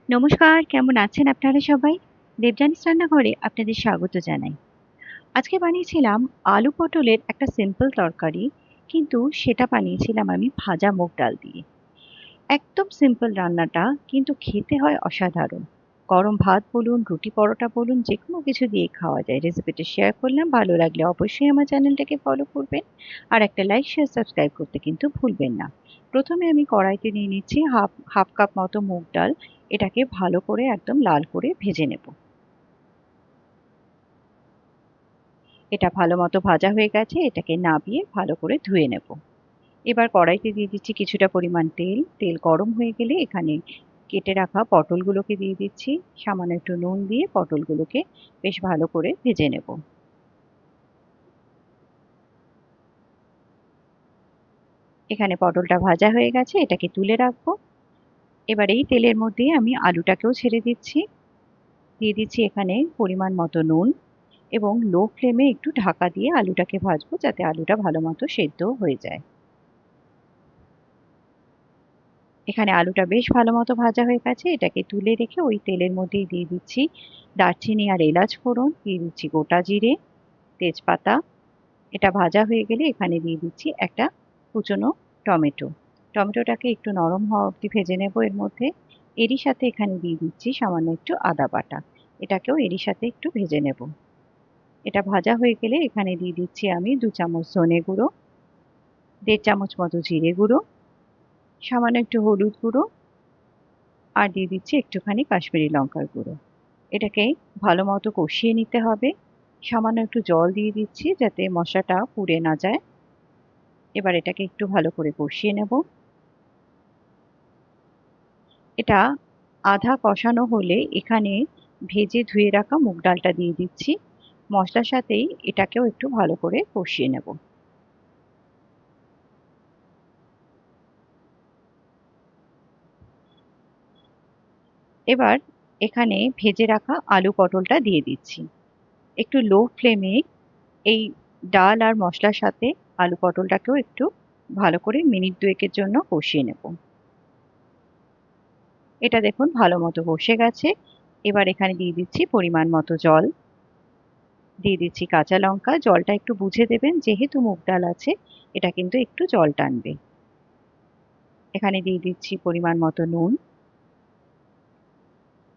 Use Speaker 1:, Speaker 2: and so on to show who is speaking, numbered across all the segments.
Speaker 1: নমস্কার, কেমন আছেন আপনারা সবাই? দেবযানীস রান্নাঘরে আপনাদের স্বাগত জানাই। আজকে বানিয়েছিলাম আলু পটলের একটা সিম্পল তরকারি, কিন্তু সেটা বানিয়েছিলাম আমি ভাজা মুগ ডাল দিয়ে। একদম সিম্পল রান্নাটা, কিন্তু খেতে হয় অসাধারণ। গরম ভাত বলুন, রুটি পরোটা বলুন, যেকোনো কিছু দিয়ে খাওয়া যায়। রেসিপিটা শেয়ার করলাম, ভালো লাগলে অবশ্যই আমার চ্যানেলটাকে ফলো করবেন। আর একটা লাইক, শেয়ার, সাবস্ক্রাইব করতে কিন্তু ভুলবেন না। প্রথমে আমি কড়াইতে নিয়ে নিচ্ছি হাফ হাফ কাপ মতো মুগ ডাল। এটাকে ভালো করে একদম লাল করে ভেজে নেব। এটা ভালো মতো ভাজা হয়ে গেছে, এটাকে নাবিয়ে ভালো করে ধুয়ে নেব। এবার কড়াইতে দিয়ে দিচ্ছি কিছুটা পরিমাণ তেল। তেল গরম হয়ে গেলে এখানে কেটে রাখা পটলগুলোকে দিয়ে দিচ্ছি। সামান্য একটু নুন দিয়ে পটলগুলোকে বেশ ভালো করে ভেজে নেব। এখানে পটলটা ভাজা হয়ে গেছে, এটাকে তুলে রাখবো। এবার এই তেলের মধ্যে আমি আলুটাকেও ছেড়ে দিচ্ছি। দিয়ে দিচ্ছি এখানে পরিমাণ মতো নুন, এবং লো ফ্লেমে একটু ঢাকা দিয়ে আলুটাকে ভাজবো, যাতে আলুটা ভালো মতো সেদ্ধ হয়ে যায়। এখানে আলুটা বেশ ভালো মতো ভাজা হয়ে গেছে, এটাকে তুলে রেখে ওই তেলের মধ্যেই দিয়ে দিচ্ছি দারচিনি আর এলাচ ফোড়ন, দিয়ে দিচ্ছি গোটা জিরে, তেজপাতা। এটা ভাজা হয়ে গেলে এখানে দিয়ে দিচ্ছি একটা কুচনো টমেটো। টমেটোটাকে একটু নরম হওয়া অবধি ভেজে নেব এর মধ্যে। এরই সাথে এখানে দিয়ে দিচ্ছি সামান্য একটু আদা বাটা। এটাকেও এরই সাথে একটু ভেজে নেব। এটা ভাজা হয়ে গেলে এখানে দিয়ে দিচ্ছি আমি 2 চামচ ধনে গুঁড়ো, 1.5 চামচ মতো জিরে গুঁড়ো, সামান্য একটু হলুদ গুঁড়ো, আর দিয়ে দিচ্ছি একটুখানি কাশ্মীরি লঙ্কার গুঁড়ো। এটাকে ভালো মতো কষিয়ে নিতে হবে। সামান্য একটু জল দিয়ে দিচ্ছি যাতে মশলাটা পুড়ে না যায়। এবার এটাকে একটু ভালো করে কষিয়ে নেব। এটা আধা কষানো হলে এখানে ভেজে ধুয়ে রাখা মুগ ডালটা দিয়ে দিচ্ছি। মশলার সাথেই এটাকেও একটু ভালো করে কষিয়ে নেব। এবার এখানে ভেজে রাখা আলু পটলটা দিয়ে দিচ্ছি। একটু লো ফ্লেমে এই ডাল আর মশলার সাথে আলু পটলটাকেও একটু ভালো করে মিনিট 2 জন্য কষিয়ে নেব। এটা দেখুন ভালো মতো বসে গেছে। এবার এখানে দিয়ে দিচ্ছি পরিমাণ মতো জল, দিয়ে দিচ্ছি কাঁচা লঙ্কা। জলটা একটু বুঝে দেবেন, যেহেতু মুগ ডাল আছে এটা কিন্তু একটু জল টানবে। এখানে দিয়ে দিচ্ছি পরিমাণ মতো নুন,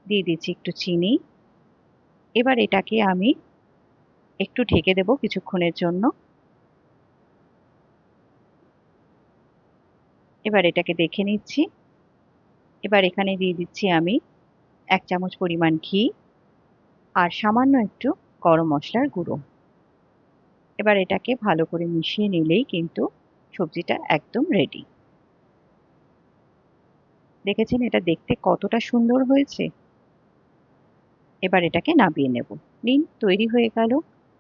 Speaker 1: দিয়ে দিচ্ছি একটু চিনি। এবার এটাকে আমি একটু ঢেকে দেবো কিছুক্ষণের জন্য। এবার এটাকে দেখে নিচ্ছি। এবার এখানে দিয়ে দিচ্ছি আমি 1 চামচ পরিমাণ ঘি, আর সামান্য একটু গরম মশলার গুঁড়ো। এবার এটাকে ভালো করে মিশিয়ে নিলেই কিন্তু সবজিটা একদম রেডি। দেখেছেন এটা দেখতে কতটা সুন্দর হয়েছে? এবার এটাকে নামিয়ে নেব। নিন, তৈরি হয়ে গেল।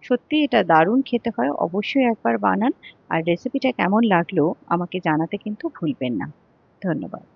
Speaker 1: সত্যি এটা দারুণ খেতে হয়, অবশ্যই একবার বানান। আর রেসিপিটা কেমন লাগলো আমাকে জানাতে কিন্তু ভুলবেন না। ধন্যবাদ।